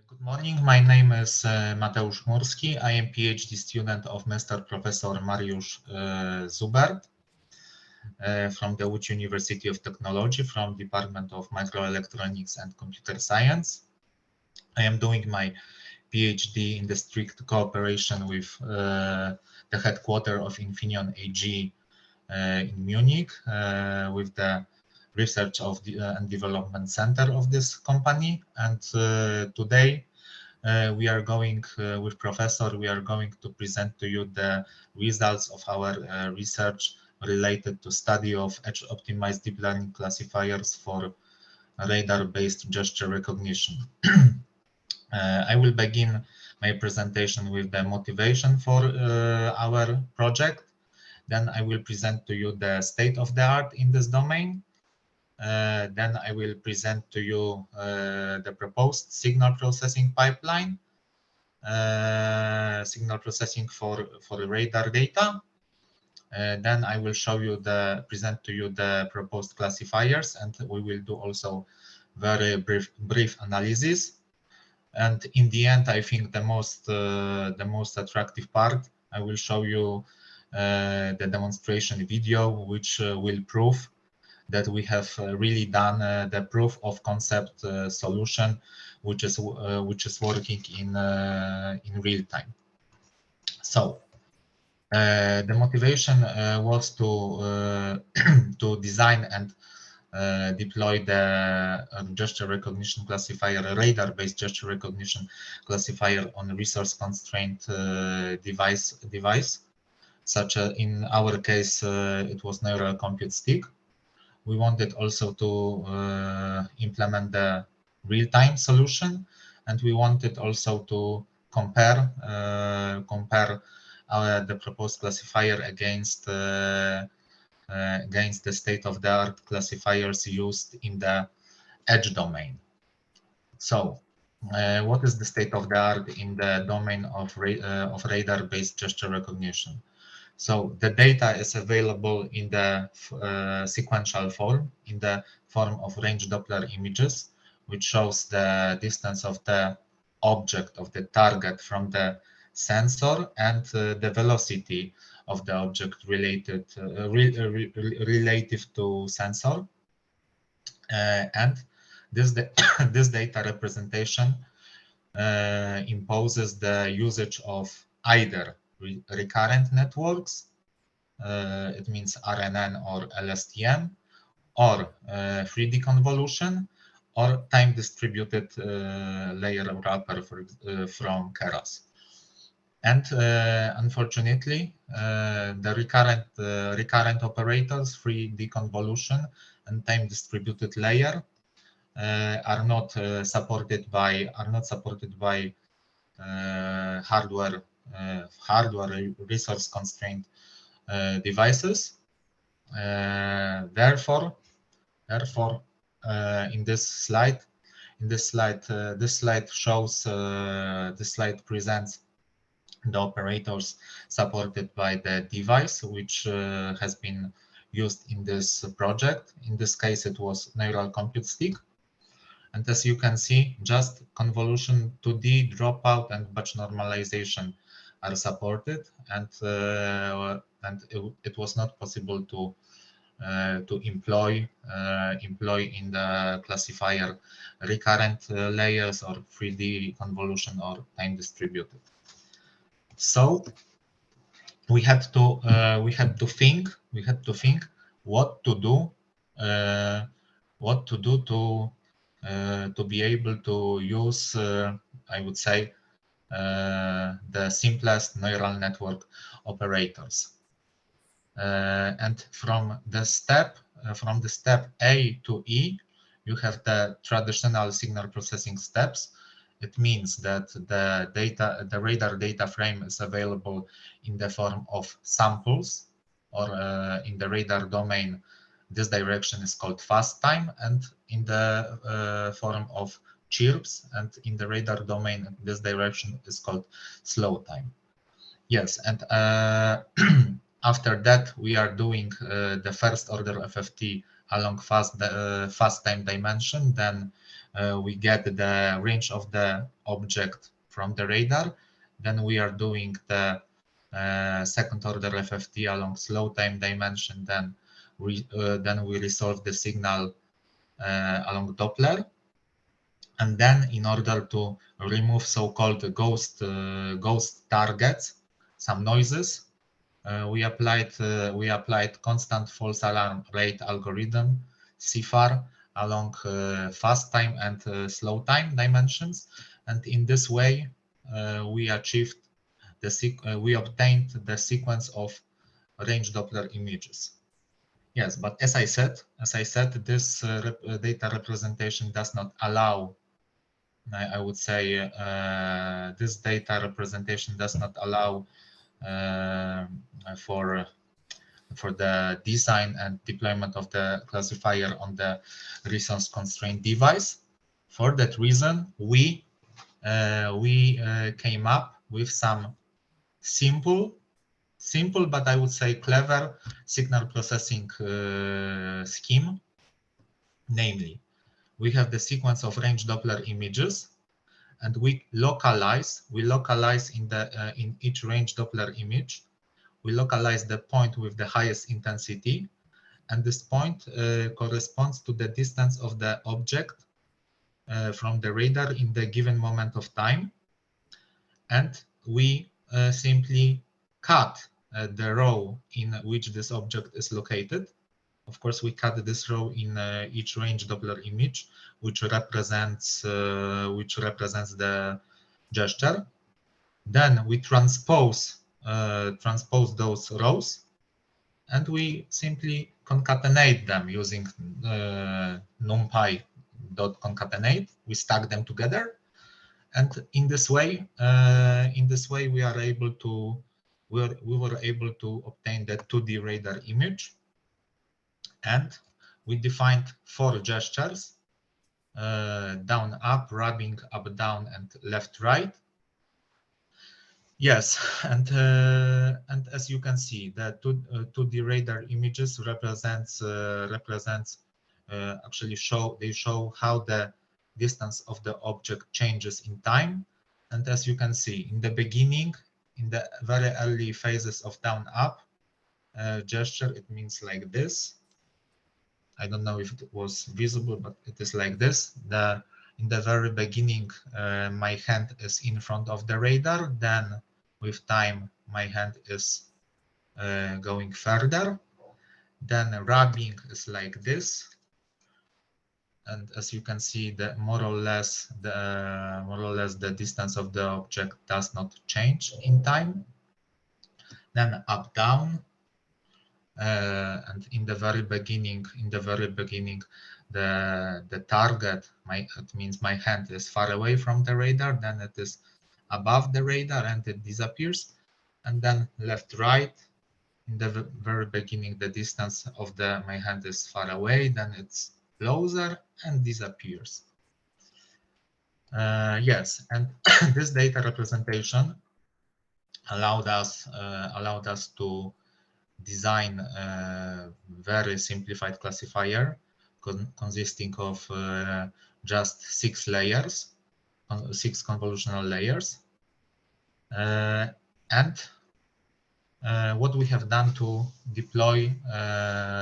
Good morning. My name is Mateusz Chmurski. I am PhD student of Master Professor Mariusz Zubert from the Łódź University of Technology from Department of Microelectronics and Computer Science. I am doing my PhD in the strict cooperation with the headquarters of Infineon AG in Munich with the research of and development center of this company. And today we are going with professor, we are going to present to you the results of our research related to study of edge optimized deep learning classifiers for radar-based gesture recognition. I will begin my presentation with the motivation for our project. Then I will present to you the state of the art in this domain. Then I will present to you the proposed signal processing pipeline, signal processing for radar data. Then I will present to you the proposed classifiers, and we will do also very brief analysis. And in the end, I think the most attractive part, I will show you the demonstration video, which will prove that we have really done the proof of concept solution, which is working in real time. So the motivation was to to design and deploy the gesture recognition classifier, radar-based gesture recognition classifier on resource-constrained device, such as in our case it was neural compute stick. We wanted also to implement the real-time solution, and we wanted also to compare the proposed classifier against the state-of-the-art classifiers used in the edge domain. So, what is the state-of-the-art in the domain of radar-based gesture recognition? So the data is available in the sequential form, in the form of range Doppler images, which shows the distance of the object, of the target from the sensor, and the velocity of the object relative to sensor. And this data representation imposes the usage of either recurrent networks, it means RNN or LSTM, or 3D convolution, or time-distributed layer wrapper from Keras. And unfortunately, the recurrent operators, 3D convolution and time-distributed layer, are not supported by hardware resource constrained devices. Therefore, in this slide presents the operators supported by the device, which has been used in this project. In this case, it was neural compute stick. And as you can see, just convolution 2D, dropout, and batch normalization are supported, and it was not possible to employ in the classifier recurrent layers or 3D convolution or time distributed. So we had to think what to do to be able to use, I would say, the simplest neural network operators. And from the step A to E, you have the traditional signal processing steps. It means that the radar data frame is available in the form of samples, or in the radar domain, this direction is called fast time, and in the form of chirps, and in the radar domain, this direction is called slow time. Yes, and after that, we are doing the first order FFT along fast time dimension. Then we get the range of the object from the radar. Then we are doing the second order FFT along slow time dimension. Then we resolve the signal along Doppler. And then in order to remove so-called ghost targets, some noises, we applied constant false alarm rate algorithm, CFAR, along fast time and slow time dimensions. And in this way, we obtained the sequence of range Doppler images. Yes, but as I said, this data representation does not allow, I would say, this data representation does not allow for the design and deployment of the classifier on the resource constrained device. For that reason, we came up with some simple, but I would say clever signal processing scheme. Namely, we have the sequence of range Doppler images, and we localize in each range Doppler image, we localize the point with the highest intensity, and this point corresponds to the distance of the object from the radar in the given moment of time. And we simply cut the row in which this object is located. Of course, we cut this row in each range Doppler image, which represents the gesture. Then we transpose those rows, and we simply concatenate them using numpy.concatenate. We stack them together, and in this way, we were able to obtain the 2D radar image. And we defined 4 gestures: down, up, rubbing, up, down, and left, right. Yes, and as you can see, the 2D radar images actually show how the distance of the object changes in time. And as you can see, in the beginning, in the very early phases of down up gesture, it means like this. I don't know if it was visible, but it is like this. In the very beginning, my hand is in front of the radar. Then with time, my hand is going further. Then rubbing is like this. And as you can see, more or less the distance of the object does not change in time. Then up, down. And in the very beginning, the target, it means my hand is far away from the radar. Then it is above the radar and it disappears. And then left, right. In the very beginning, the distance of my hand is far away. Then it's closer and disappears. Yes, and this data representation allowed us to design a very simplified classifier consisting of just 6 layers, 6 convolutional layers. And what we have done to deploy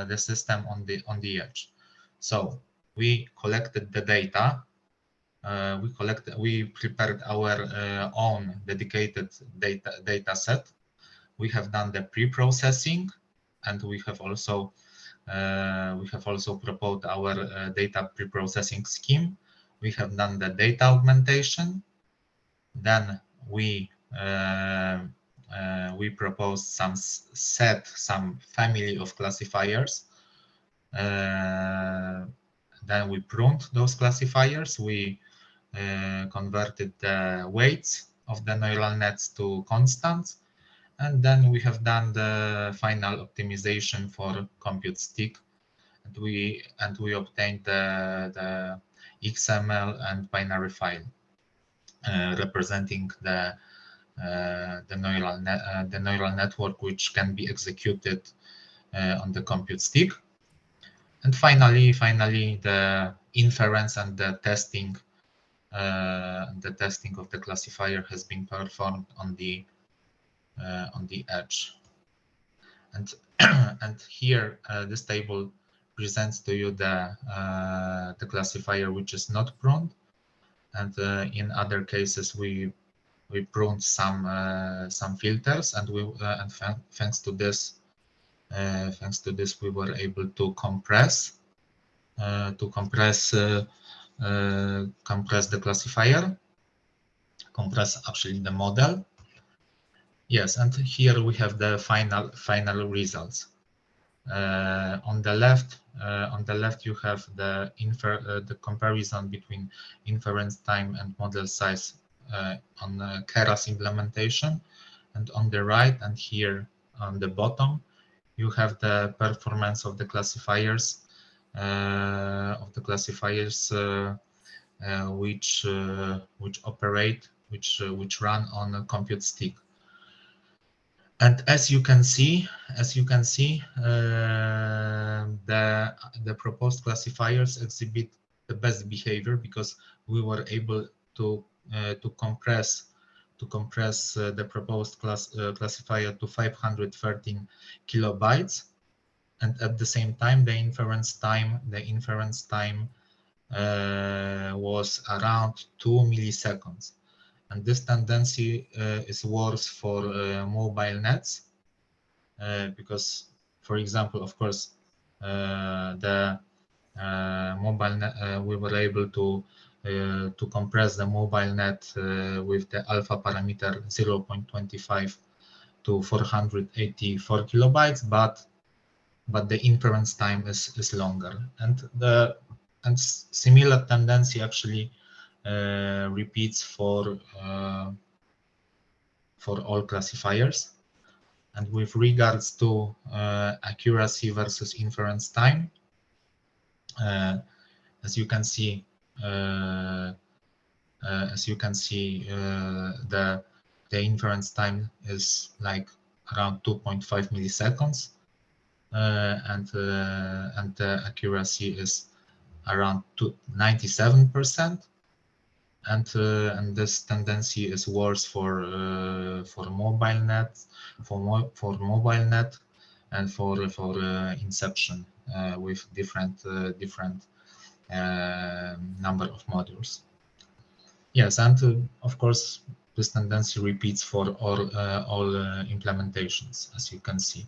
the system on the edge. So we collected the data. We prepared our own dedicated data set. We have done the pre-processing, and we have also proposed our data pre-processing scheme. We have done the data augmentation. Then we proposed some family of classifiers. Then we pruned those classifiers. We converted the weights of the neural nets to constants. And then we have done the final optimization for compute stick, and we obtained the XML and binary file representing the neural network, which can be executed on the compute stick. And finally, the inference and the testing of the classifier has been performed on the edge. And and here this table presents to you the classifier which is not pruned, and in other cases we pruned some filters, and thanks to this we were able to compress the classifier, compress actually the model. Yes, and here we have the final results. On the left you have the comparison between inference time and model size on Keras implementation, and on the right and here on the bottom you have the performance of the classifiers which run on a compute stick. And as you can see, the proposed classifiers exhibit the best behavior because we were able to compress the proposed classifier to 513 kilobytes, and at the same time the inference time was around 2 milliseconds. And this tendency is worse for mobile nets because, for example, of course, the mobile net, we were able to compress the mobile net with the alpha parameter 0.25 to 484 kilobytes, but the inference time is longer, and similar tendency actually repeats for all classifiers. And with regards to accuracy versus inference time, as you can see, the inference time is like around 2.5 milliseconds, and the accuracy is around 97%. And this tendency is worse for mobile net, and for inception with different number of modules. Yes, and of course this tendency repeats for all implementations, as you can see.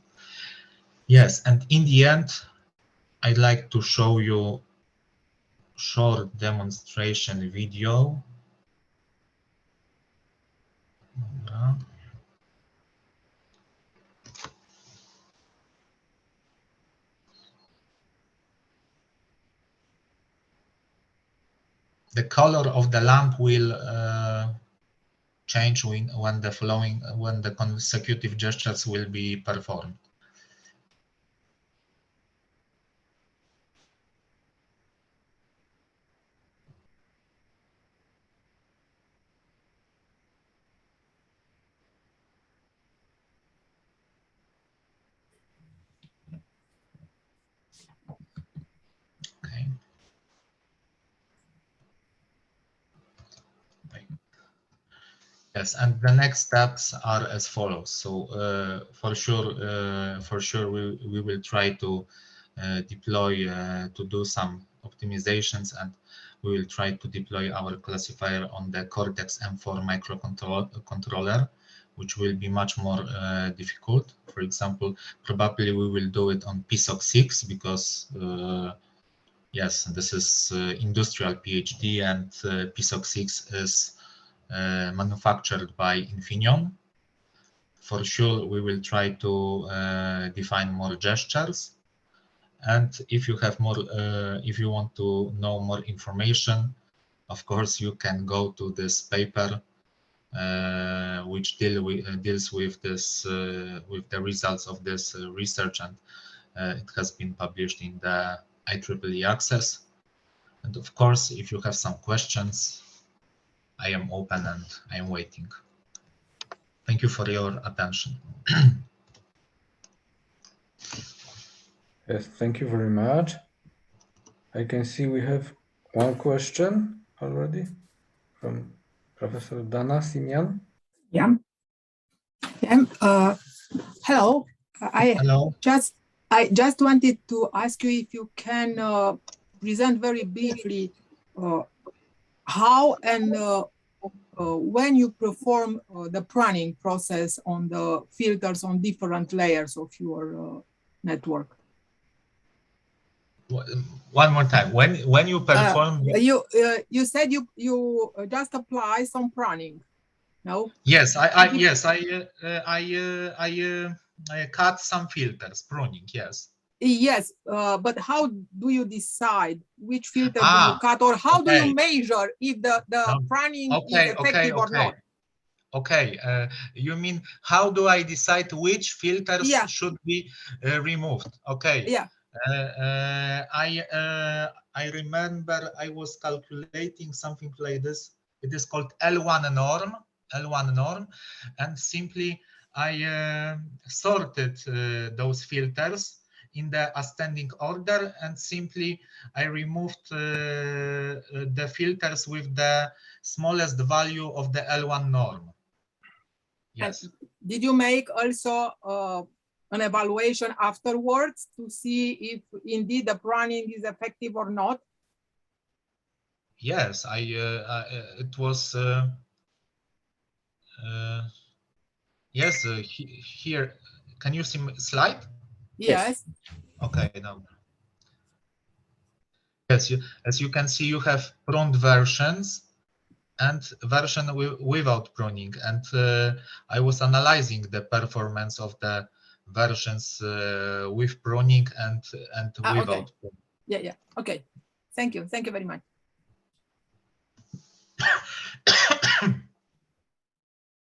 Yes, and in the end, I'd like to show you short demonstration video. The color of the lamp will change when the consecutive gestures will be performed. Okay. Yes, and the next steps are as follows. So for sure we will try to deploy to do some optimizations, and we will try to deploy our classifier on the Cortex M4 microcontroller, which will be much more difficult. For example, probably we will do it on PSOC 6 because yes, this is industrial PhD, and PSOC 6 is manufactured by Infineon. For sure, we will try to define more gestures. And if you have more, if you want to know more information, of course, you can go to this paper, which deals with this, with the results of this research, and it has been published in the IEEE Access. And of course, if you have some questions, I am open and I am waiting. Thank you for your attention. Yes, thank you very much. I can see we have One question already from Professor Dana Simian. Yeah. Hello. Hello. I just wanted to ask you if you can present very briefly how and when you perform the pruning process on the filters on different layers of your network. One more time. When you perform, you said you just apply some pruning. No. yes, I cut some filters, pruning. Yes. Yes, but how do you decide which filter do you cut, or how do you measure if the pruning is effective or not? Okay, you mean how do I decide which filters should be removed? Okay. Yeah. I remember I was calculating something like this. It is called L1 norm, and simply I sorted those filters in the ascending order, and simply I removed the filters with the smallest value of the L1 norm. Yes. And did you make also an evaluation afterwards to see if indeed the pruning is effective or not? Yes, it was yes, here. Can you see my slide? Yes. Okay, now. Yes, as you can see, you have pruned versions and version without pruning, and I was analyzing the performance of the versions with pruning and without. Okay. Yeah. Okay. Thank you very much.